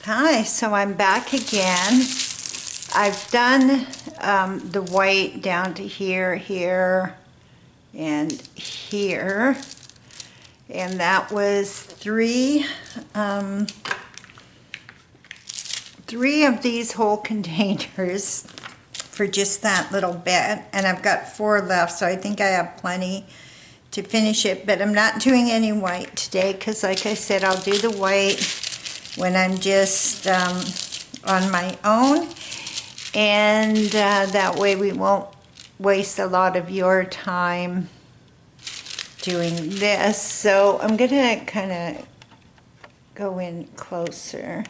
Hi, so I'm back again. I've done the white down to here, here, and here. And that was three of these whole containers for just that little bit. And I've got 4 left, so I think I have plenty to finish it. But I'm not doing any white today because, like I said, I'll do the white when I'm just on my own, and that way we won't waste a lot of your time doing this. So I'm gonna kind of go in closer,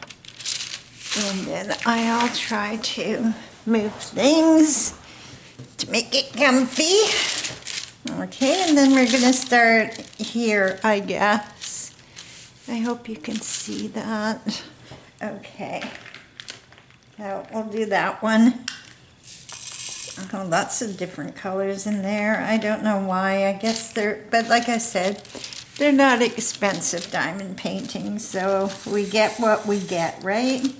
and then I'll try to move things to make it comfy. Okay, and then we're gonna start here, I guess. I hope you can see that. Okay, so we'll do that one. Oh, lots of different colors in there. I don't know why. I guess they're, but like I said, they're not expensive diamond paintings, so we get what we get, right?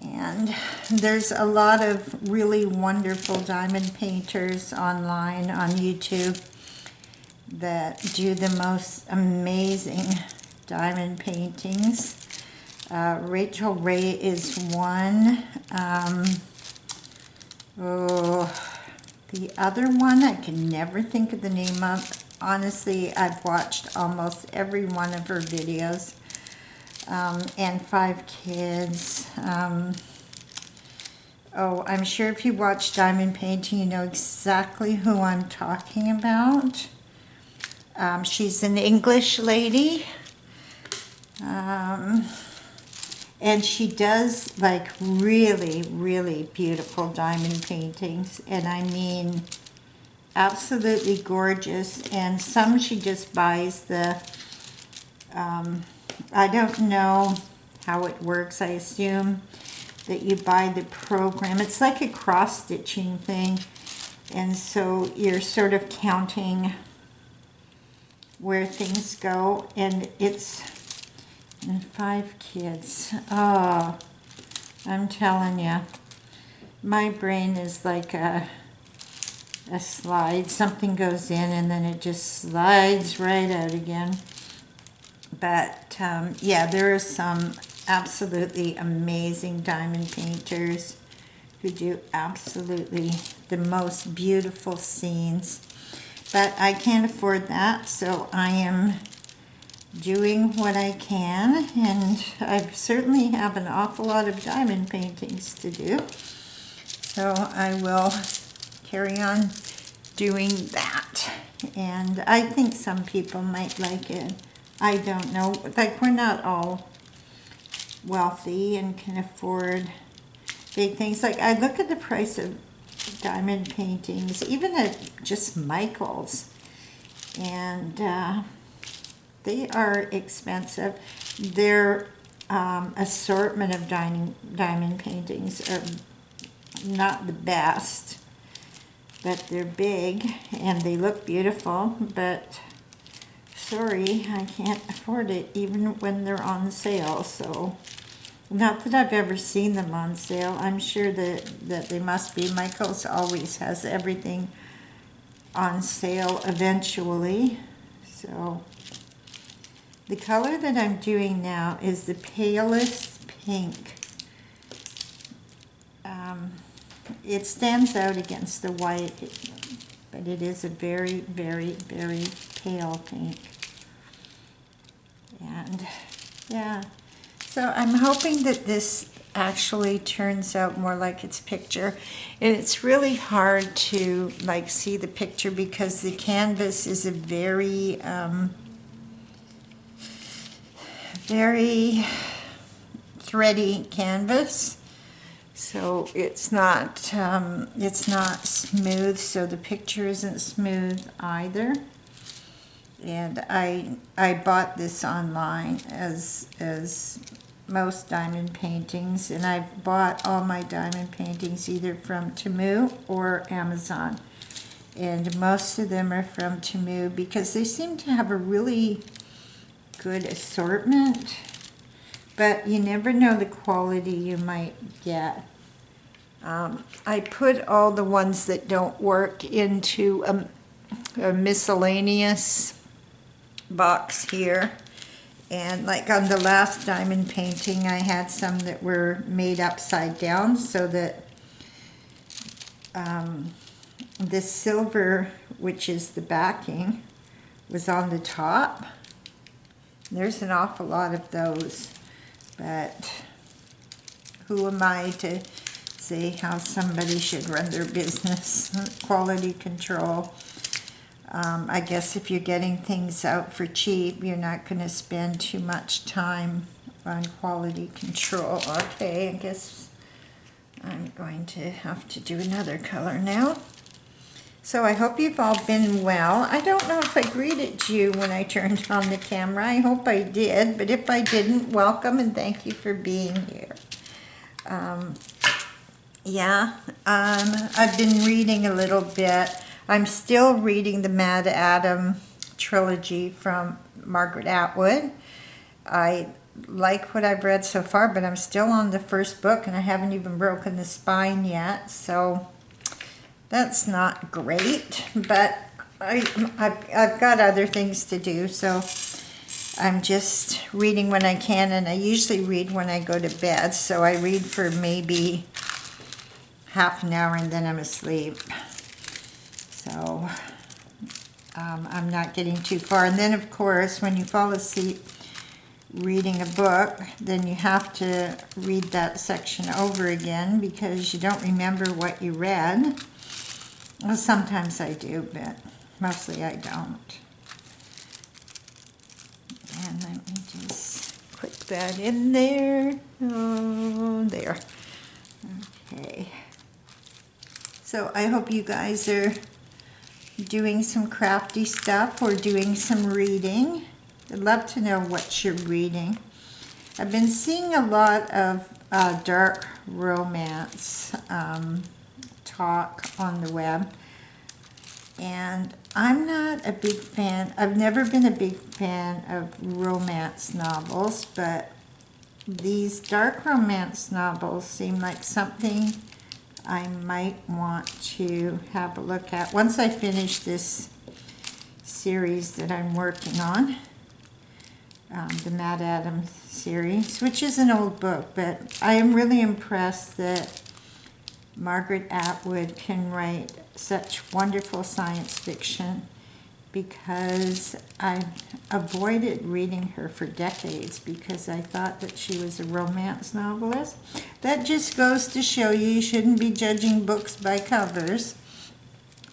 And there's a lot of really wonderful diamond painters online on YouTube that do the most amazing diamond paintings. Rachel Ray is one. The other one I can never think of the name of. Honestly, I've watched almost every one of her videos. And 5 Kids. Oh, I'm sure if you watch diamond painting, you know exactly who I'm talking about. She's an English lady. And she does like really, really beautiful diamond paintings. And I mean, absolutely gorgeous. And some she just buys the, I don't know how it works. I assume that you buy the program. It's like a cross-stitching thing. And so you're sort of counting where things go. And it's... and 5 Kids. Oh, I'm telling you, my brain is like a slide. Something goes in and then it just slides right out again. But yeah, there are some absolutely amazing diamond painters who do absolutely the most beautiful scenes. But I can't afford that, so I am doing what I can, and I certainly have an awful lot of diamond paintings to do, so I will carry on doing that. And I think some people might like it. I don't know, like, we're not all wealthy and can afford big things. Like, I look at the price of diamond paintings, even at just Michael's, and they are expensive. Their assortment of diamond paintings are not the best, but they're big and they look beautiful, but sorry, I can't afford it even when they're on sale. So, not that I've ever seen them on sale. I'm sure that they must be. Michael's always has everything on sale eventually. So, the color that I'm doing now is the palest pink. It stands out against the white, but it is a very, very, very pale pink. And yeah, so I'm hoping that this actually turns out more like its picture. And it's really hard to like see the picture because the canvas is a very very thready canvas, so it's not smooth, so the picture isn't smooth either. And I bought this online as most diamond paintings, and I've bought all my diamond paintings either from Temu or Amazon, and most of them are from Temu because they seem to have a really good assortment but you never know the quality you might get. I put all the ones that don't work into a miscellaneous box here. And like on the last diamond painting, I had some that were made upside down so that this silver, which is the backing, was on the top. There's an awful lot of those, but who am I to say how somebody should run their business? Quality control. I guess if you're getting things out for cheap, you're not going to spend too much time on quality control. Okay, I guess I'm going to have to do another color now. So I hope you've all been well. I don't know if I greeted you when I turned on the camera. I hope I did, but if I didn't, welcome and thank you for being here. I've been reading a little bit. I'm still reading the Mad Adam trilogy from Margaret Atwood. I like what I've read so far, but I'm still on the first book and I haven't even broken the spine yet, so that's not great, but I've got other things to do, so I'm just reading when I can, and I usually read when I go to bed, so I read for maybe half an hour and then I'm asleep. So I'm not getting too far. And then, of course, when you fall asleep reading a book, then you have to read that section over again because you don't remember what you read. Well, sometimes I do, but mostly I don't. And let me just put that in there. Oh, there. Okay. So I hope you guys are doing some crafty stuff or doing some reading. I'd love to know what you're reading. I've been seeing a lot of dark romance talk on the web, and I'm not a big fan. I've never been a big fan of romance novels, but these dark romance novels seem like something I might want to have a look at once I finish this series that I'm working on, the Mad Adam series, which is an old book, but I am really impressed that Margaret Atwood can write such wonderful science fiction, because I avoided reading her for decades because I thought that she was a romance novelist. That just goes to show you shouldn't be judging books by covers,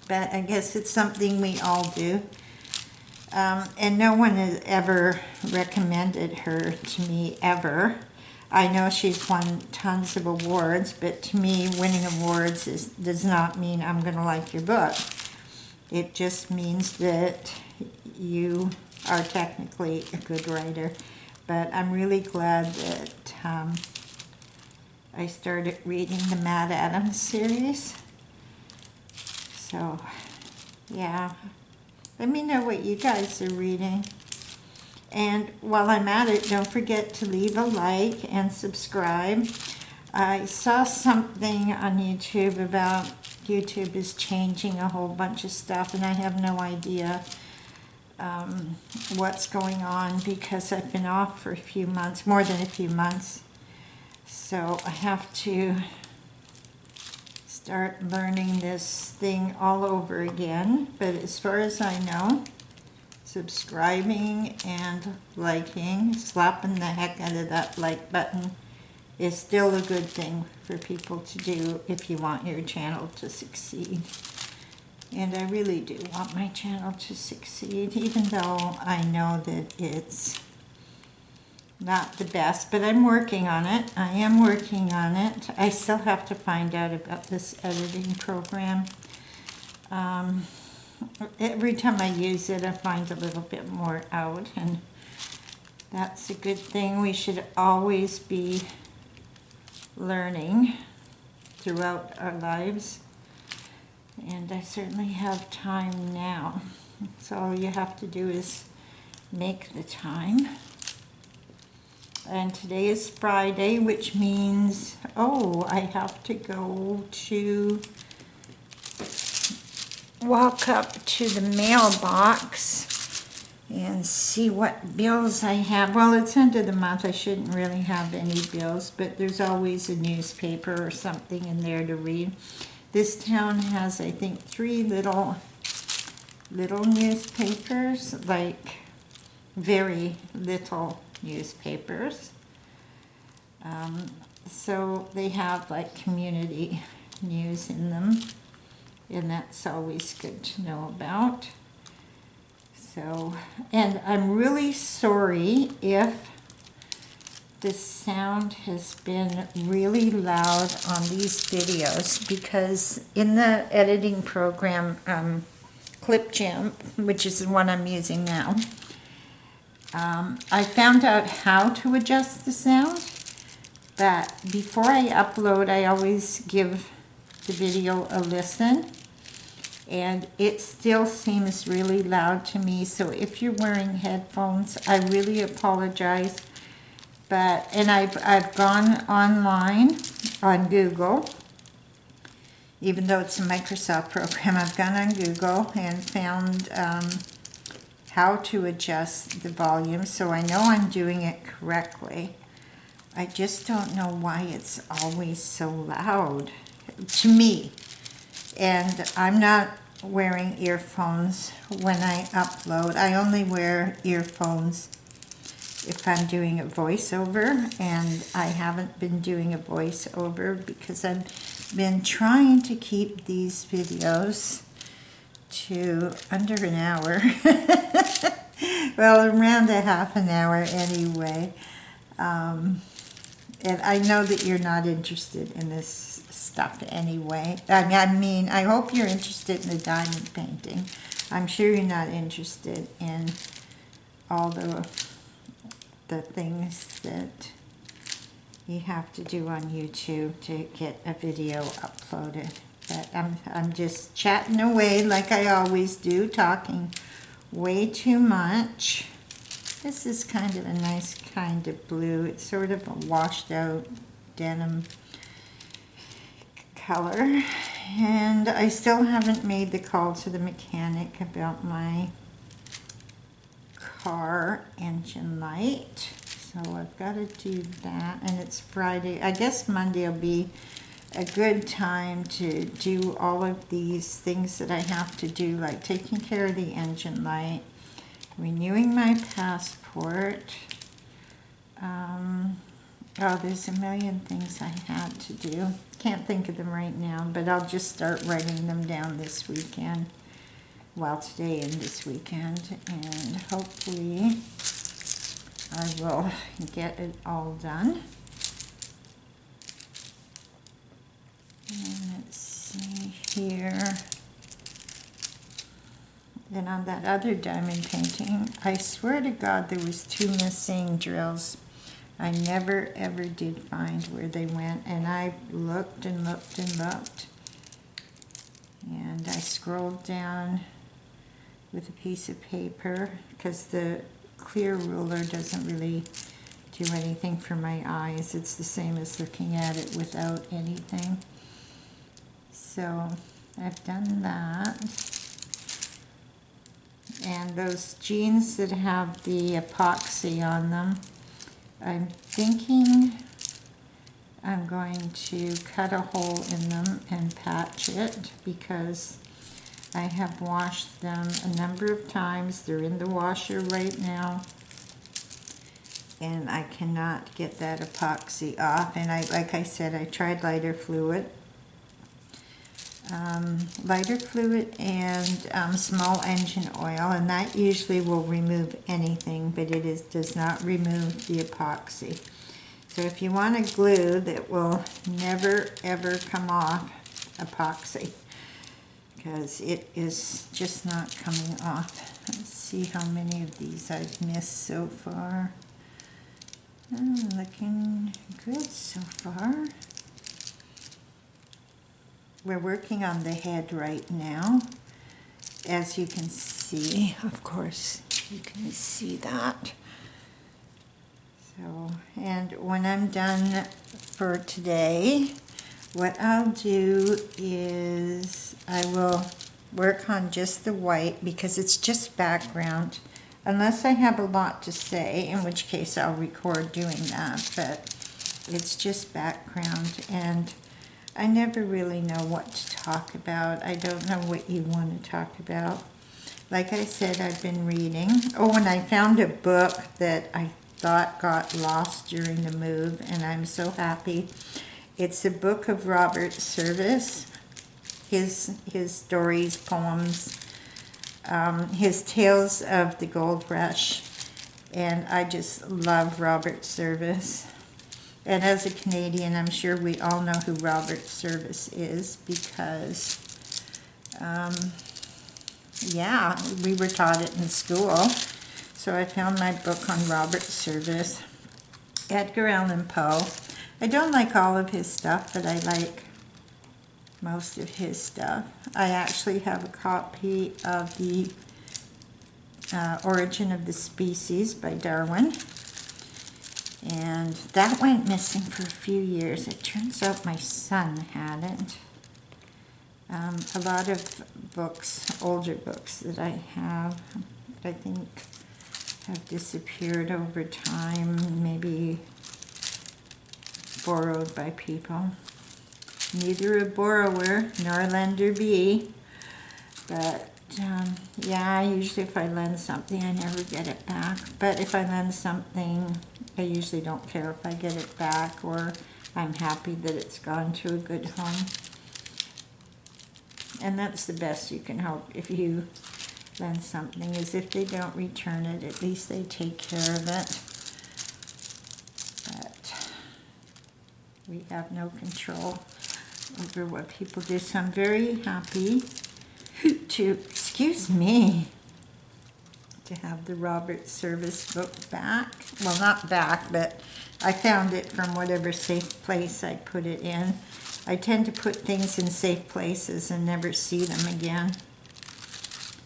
but I guess it's something we all do. And no one has ever recommended her to me, ever. I know she's won tons of awards, but to me, winning awards does not mean I'm going to like your book. It just means that you are technically a good writer. But I'm really glad that I started reading the Mad Adam series. So, yeah. Let me know what you guys are reading. And while I'm at it, don't forget to leave a like and subscribe. I saw something on YouTube about YouTube is changing a whole bunch of stuff, and I have no idea what's going on because I've been off for a few months, more than a few months. So I have to start learning this thing all over again. But as far as I know, subscribing and liking, slapping the heck out of that like button is still a good thing for people to do if you want your channel to succeed. And I really do want my channel to succeed, even though I know that it's not the best, but I'm working on it. I am working on it. I still have to find out about this editing program. Every time I use it, I find a little bit more out, and that's a good thing. We should always be learning throughout our lives, and I certainly have time now. So all you have to do is make the time. And today is Friday, which means, oh, I have to go to walk up to the mailbox and see what bills I have. Well, it's end of the month. I shouldn't really have any bills, but there's always a newspaper or something in there to read. This town has, I think, 3 little newspapers, like very little newspapers. So they have like community news in them, and that's always good to know about. So, and I'm really sorry if the sound has been really loud on these videos, because in the editing program, Clipchamp, which is the one I'm using now, I found out how to adjust the sound, but before I upload, I always give the video a listen, and it still seems really loud to me. So if you're wearing headphones, I really apologize. But, and I've gone online on Google, even though it's a Microsoft program. I've gone on Google and found how to adjust the volume, so I know I'm doing it correctly. I just don't know why it's always so loud to me. And I'm not wearing earphones when I upload. I only wear earphones if I'm doing a voiceover, and I haven't been doing a voiceover because I've been trying to keep these videos to under an hour. Well, around a half an hour anyway. And I know that you're not interested in this stuff anyway. I mean, I hope you're interested in the diamond painting. I'm sure you're not interested in all the things that you have to do on YouTube to get a video uploaded. But I'm just chatting away like I always do, talking way too much. This is kind of a nice kind of blue. It's sort of a washed out denim color. And I still haven't made the call to the mechanic about my car engine light. So I've got to do that. And it's Friday. I guess Monday will be a good time to do all of these things that I have to do, like taking care of the engine light, renewing my passport. Oh, there's a million things I had to do. Can't think of them right now, but I'll just start writing them down this weekend. Well, today and this weekend, and hopefully I will get it all done. And let's see here. Then on that other diamond painting, I swear to God there was 2 missing drills. I never ever did find where they went, and I looked and looked and looked. And I scrolled down with a piece of paper, because the clear ruler doesn't really do anything for my eyes. It's the same as looking at it without anything. So I've done that. And those jeans that have the epoxy on them, I'm thinking I'm going to cut a hole in them and patch it, because I have washed them a number of times. They're in the washer right now, and I cannot get that epoxy off. And like I said, I tried lighter fluid and small engine oil, and that usually will remove anything, but it does not remove the epoxy. So if you want a glue that will never ever come off, epoxy, because it is just not coming off. Let's see how many of these I've missed so far. Looking good so far. We're working on the head right now, as you can see. Of course, you can see that. So, and when I'm done for today, what I'll do is I will work on just the white because it's just background. Unless I have a lot to say, in which case I'll record doing that, but it's just background, and I never really know what to talk about. I don't know what you want to talk about. Like I said, I've been reading. Oh, and I found a book that I thought got lost during the move, and I'm so happy. It's a book of Robert Service, his stories, poems, his tales of the gold rush, and I just love Robert Service. And as a Canadian, I'm sure we all know who Robert Service is because, yeah, we were taught it in school. So I found my book on Robert Service. Edgar Allan Poe. I don't like all of his stuff, but I like most of his stuff. I actually have a copy of the Origin of the Species by Darwin. And that went missing for a few years. It turns out my son had it. A lot of books, older books that I have, I think have disappeared over time, maybe borrowed by people. Neither a borrower nor a lender be, but yeah, usually if I lend something, I never get it back. But if I lend something, I usually don't care if I get it back, or I'm happy that it's gone to a good home. And that's the best you can hope if you lend something, is if they don't return it, at least they take care of it. But we have no control over what people do, so I'm very happy to, excuse me, to have the Robert Service book back. Well, not back, but I found it from whatever safe place I put it in. I tend to put things in safe places and never see them again.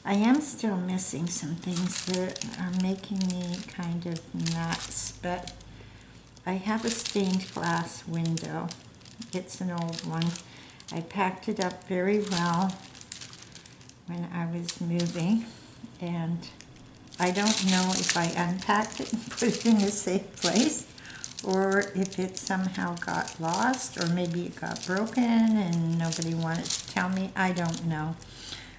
I am still missing some things that are making me kind of nuts, but I have a stained glass window. It's an old one. I packed it up very well when I was moving, and I don't know if I unpacked it and put it in a safe place, or if it somehow got lost, or maybe it got broken and nobody wanted to tell me. I don't know.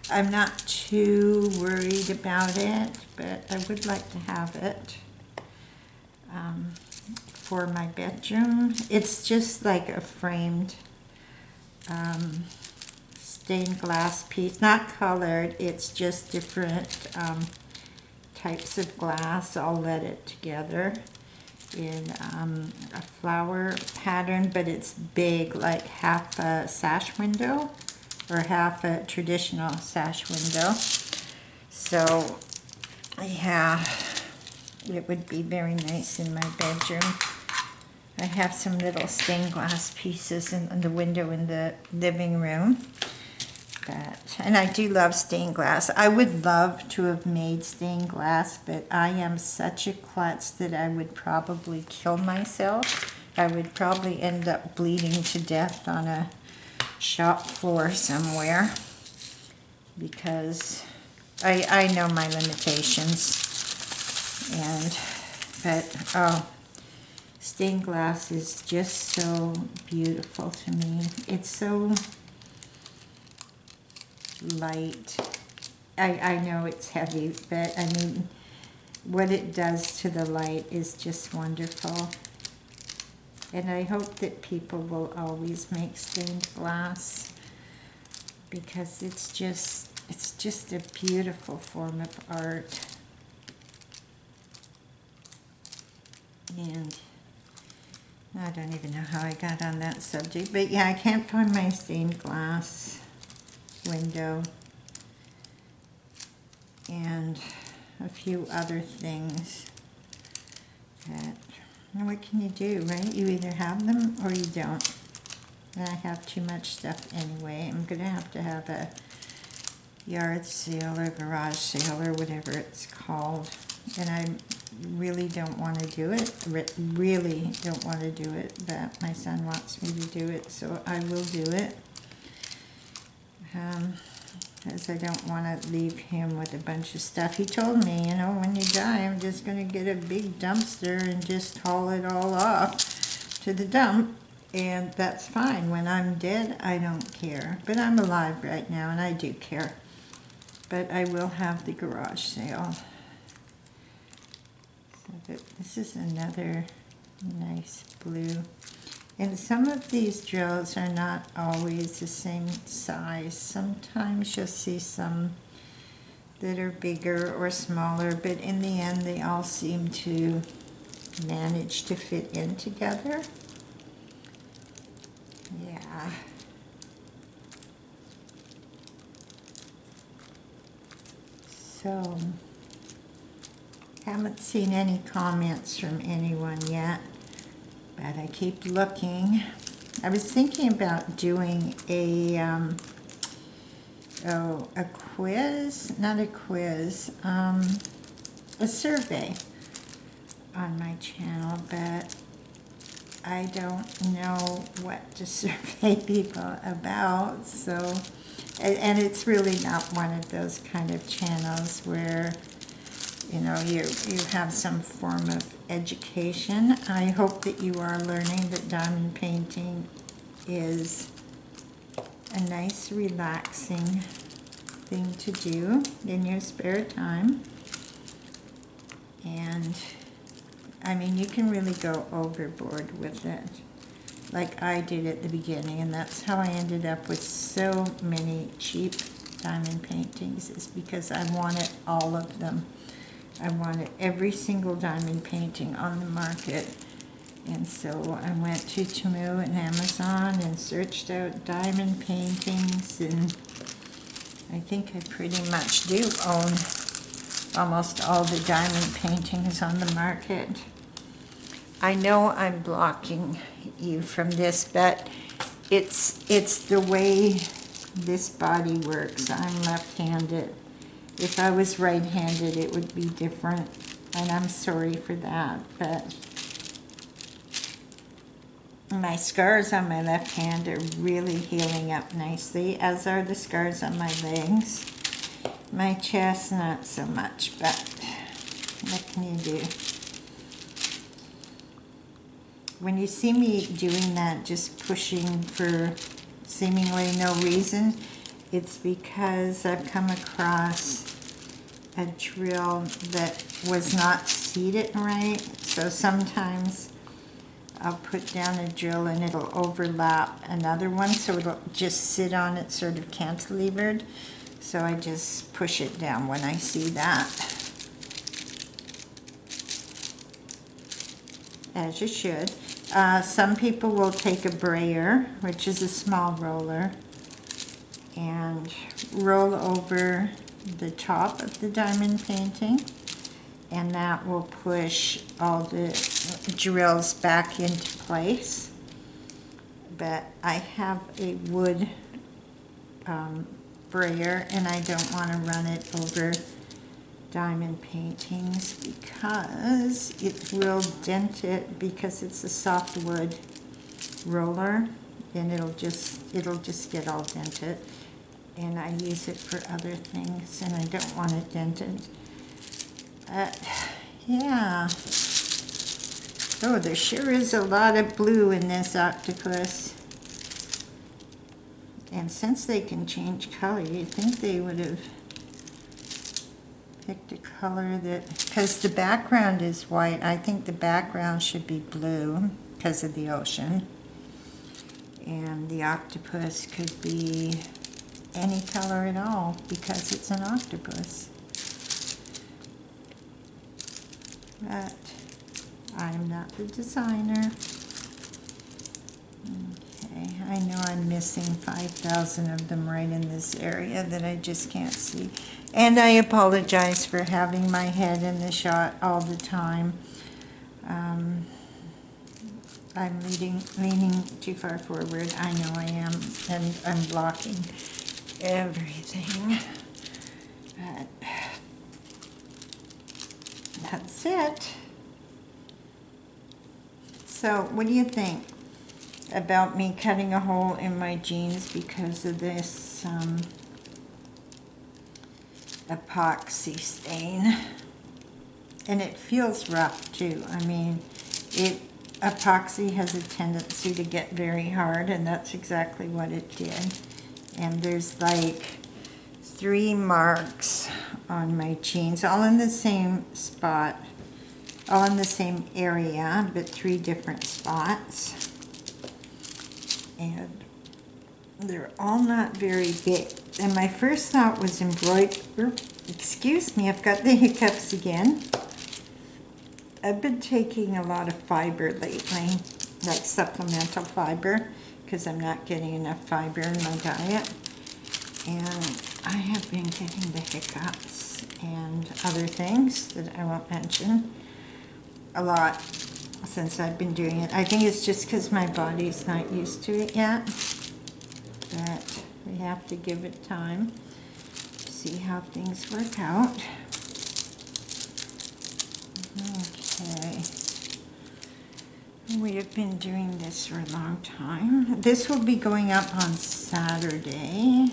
I'm not too worried about it, but I would like to have it for my bedroom. It's just like a framed stained glass piece, not colored, it's just different types of glass all leaded together in a flower pattern, but it's big, like half a sash window or half a traditional sash window. So yeah, it would be very nice in my bedroom. I have some little stained glass pieces in the window in the living room. And I do love stained glass. I would love to have made stained glass, but I am such a klutz that I would probably kill myself. I would probably end up bleeding to death on a shop floor somewhere, because I know my limitations. But oh, stained glass is just so beautiful to me. It's so light. I know it's heavy, but I mean, what it does to the light is just wonderful. And I hope that people will always make stained glass, because it's just a beautiful form of art. And I don't even know how I got on that subject, but yeah, I can't find my stained glass window and a few other things that, what can you do, right? You either have them or you don't. And I have too much stuff anyway. I'm gonna have to have a yard sale or garage sale or whatever it's called, and I'm really don't want to do it. Really don't want to do it, but my son wants me to do it, so I will do it. As I don't want to leave him with a bunch of stuff. He told me, you know, when you die, I'm just going to get a big dumpster and just haul it all off to the dump. And that's fine. When I'm dead, I don't care. But I'm alive right now, and I do care. But I will have the garage sale. So this is another nice blue. And some of these drills are not always the same size. Sometimes you'll see some that are bigger or smaller, but in the end they all seem to manage to fit in together. Yeah. So, haven't seen any comments from anyone yet. But I keep looking. I was thinking about doing a quiz, not a quiz, a survey on my channel, but I don't know what to survey people about, so, and it's really not one of those kind of channels where you know, you have some form of education. I hope that you are learning that diamond painting is a nice, relaxing thing to do in your spare time. And, I mean, you can really go overboard with it, like I did at the beginning, and that's how I ended up with so many cheap diamond paintings, is because I wanted all of them. I wanted every single diamond painting on the market, and so I went to Temu and Amazon and searched out diamond paintings, and I think I pretty much do own almost all the diamond paintings on the market. I know I'm blocking you from this, but it's the way this body works. I'm left-handed. If I was right-handed, it would be different, and I'm sorry for that, but my scars on my left hand are really healing up nicely, as are the scars on my legs. My chest, not so much, but what can you do? When you see me doing that, just pushing for seemingly no reason, it's because I've come across a drill that was not seated right. So sometimes I'll put down a drill and it'll overlap another one, so it'll just sit on it sort of cantilevered. So I just push it down when I see that. As you should. Some people will take a brayer, which is a small roller, and roll over the top of the diamond painting, and that will push all the drills back into place. But I have a wood brayer, and I don't want to run it over diamond paintings because it will dent it, because it's a soft wood roller, and it'll just get all dented. And I use it for other things, and I don't want it dented. Yeah. Oh, there sure is a lot of blue in this octopus. And since they can change color, you'd think they would have picked a color that, because the background is white, I think the background should be blue because of the ocean. And the octopus could be any color at all because it's an octopus. But I'm not the designer. Okay, I know I'm missing 5,000 of them right in this area that I just can't see. And I apologize for having my head in the shot all the time. I'm leaning too far forward. I know I am, and I'm blocking everything. But that's it. So what do you think about me cutting a hole in my jeans because of this epoxy stain? And it feels rough too. I mean, epoxy has a tendency to get very hard, and that's exactly what it did. And there's like 3 marks on my jeans, all in the same spot, all in the same area, but 3 different spots. And they're all not very big. And my first thought was embroider. Excuse me, I've got the hiccups again. I've been taking a lot of fiber lately, like supplemental fiber, because I'm not getting enough fiber in my diet. And I have been getting the hiccups and other things that I won't mention a lot since I've been doing it. I think it's just because my body's not used to it yet, but we have to give it time to see how things work out. Okay. We have been doing this for a long time. This will be going up on Saturday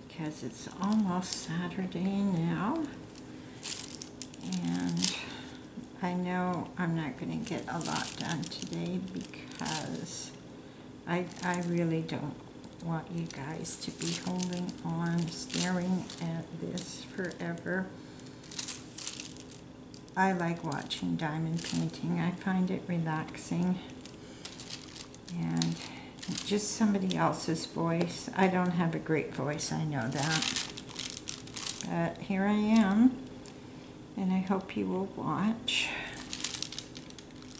because it's almost Saturday now. And I know I'm not going to get a lot done today because I really don't want you guys to be holding on, staring at this forever. I like watching diamond painting. I find it relaxing. And just somebody else's voice. I don't have a great voice, I know that. But here I am. And I hope you will watch.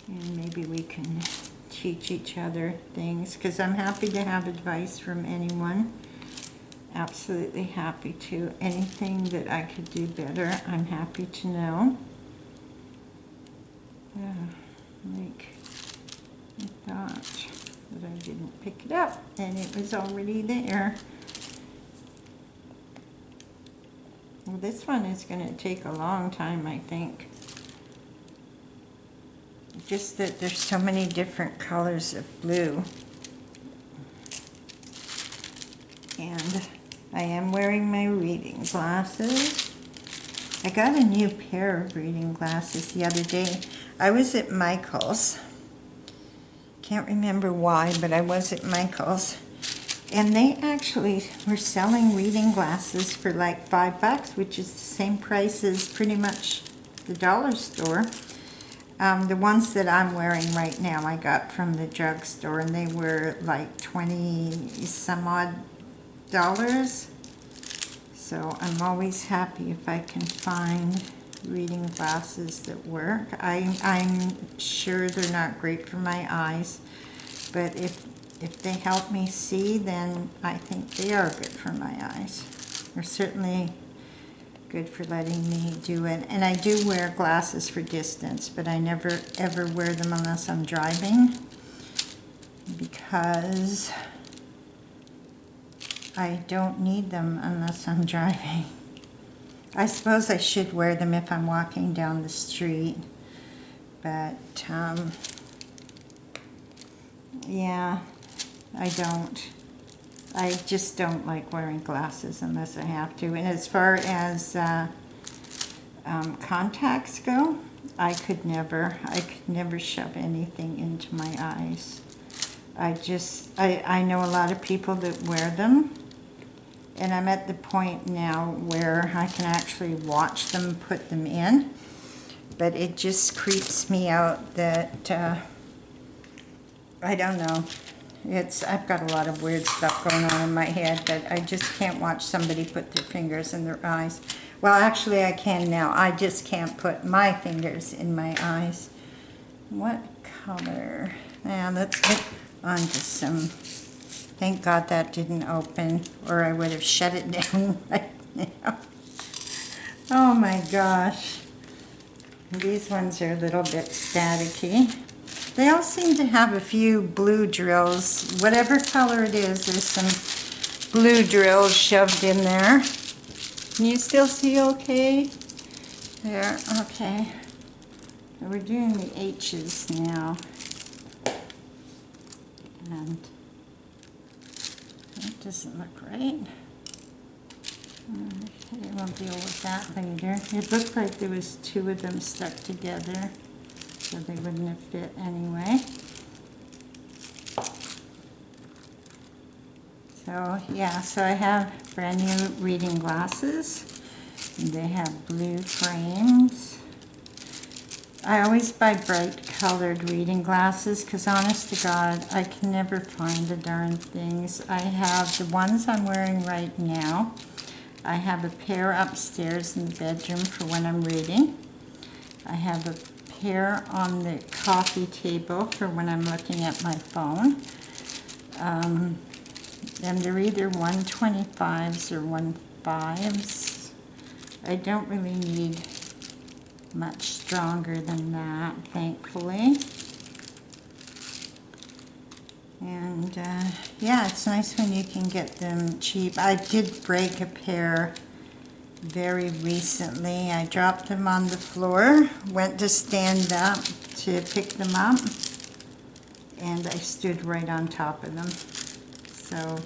And maybe we can teach each other things, because I'm happy to have advice from anyone. Absolutely happy to. Anything that I could do better, I'm happy to know. Like I thought that I didn't pick it up, and it was already there. Well, this one is going to take a long time, I think. Just that there's so many different colors of blue. And I am wearing my reading glasses. I got a new pair of reading glasses the other day. I was at Michael's. Can't remember why, but I was at Michael's. And they actually were selling reading glasses for like $5, which is the same price as pretty much the dollar store. The ones that I'm wearing right now I got from the drugstore, and they were like 20 some odd dollars. So I'm always happy if I can find reading glasses that work. I'm sure they're not great for my eyes, but if they help me see, then I think they are good for my eyes. They're certainly good for letting me do it. And I do wear glasses for distance, but I never ever wear them unless I'm driving, because I don't need them unless I'm driving. I suppose I should wear them if I'm walking down the street, but yeah, I don't. I just don't like wearing glasses unless I have to. And as far as contacts go, I could never shove anything into my eyes. I know a lot of people that wear them, and I'm at the point now where I can actually watch them put them in, but it just creeps me out that, I don't know. I've got a lot of weird stuff going on in my head, but I just can't watch somebody put their fingers in their eyes. Well, actually I can now. I just can't put my fingers in my eyes. What color? Now let's get on to some. Thank God that didn't open, or I would have shut it down right now. Oh my gosh. These ones are a little bit staticky. They all seem to have a few blue drills. Whatever color it is, there's some blue drills shoved in there. Can you still see okay? There, okay. We're doing the H's now. And that doesn't look right. Okay, we'll deal with that later. It looked like there was two of them stuck together, so they wouldn't have fit anyway. So yeah, so I have brand new reading glasses. They have blue frames. I always buy bright colored reading glasses because honest to God, I can never find the darn things. I have the ones I'm wearing right now. I have a pair upstairs in the bedroom for when I'm reading. I have a pair on the coffee table for when I'm looking at my phone. And they're either 125s or 15s. I don't really need much stronger than that, thankfully. And yeah, it's nice when you can get them cheap. I did break a pair very recently. I dropped them on the floor, went to stand up to pick them up, and I stood right on top of them. So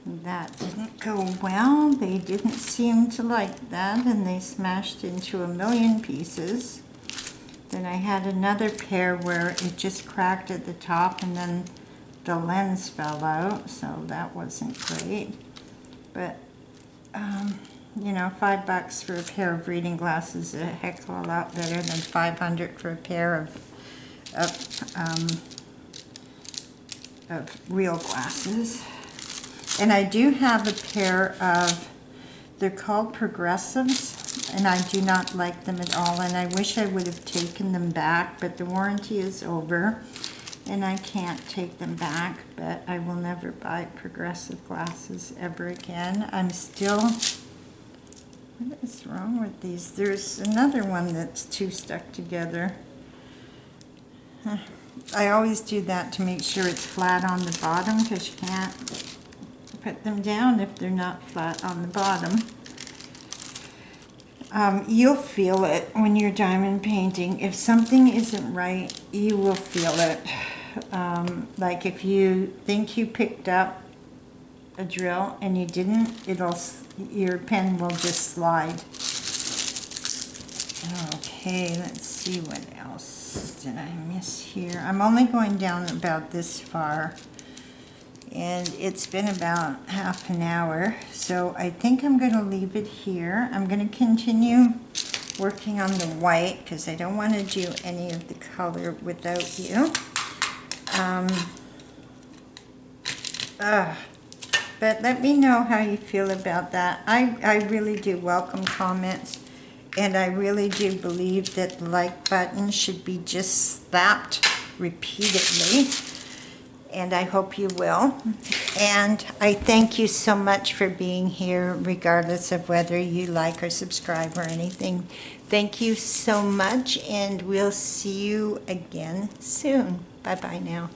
that didn't go well. They didn't seem to like that, and they smashed into a million pieces. Then I had another pair where it just cracked at the top, and then the lens fell out, so that wasn't great. But, you know, $5 for a pair of reading glasses is a heck of a lot better than $500 for a pair of real glasses. And I do have a pair of, they're called Progressives, and I do not like them at all, and I wish I would have taken them back, but the warranty is over, and I can't take them back, but I will never buy Progressive glasses ever again. I'm still, what is wrong with these? There's another one that's two stuck together. I always do that to make sure it's flat on the bottom, because you can't put them down if they're not flat on the bottom. You'll feel it when you're diamond painting. If something isn't right, you will feel it. Like if you think you picked up a drill and you didn't, your pen will just slide. Okay, let's see what else did I miss here. I'm only going down about this far, and it's been about half an hour, so I think I'm going to leave it here. I'm going to continue working on the white because I don't want to do any of the color without you. But let me know how you feel about that. I really do welcome comments, and I really do believe that the like button should be just slapped repeatedly. And I hope you will. And I thank you so much for being here, regardless of whether you like or subscribe or anything. Thank you so much, and we'll see you again soon. Bye-bye now.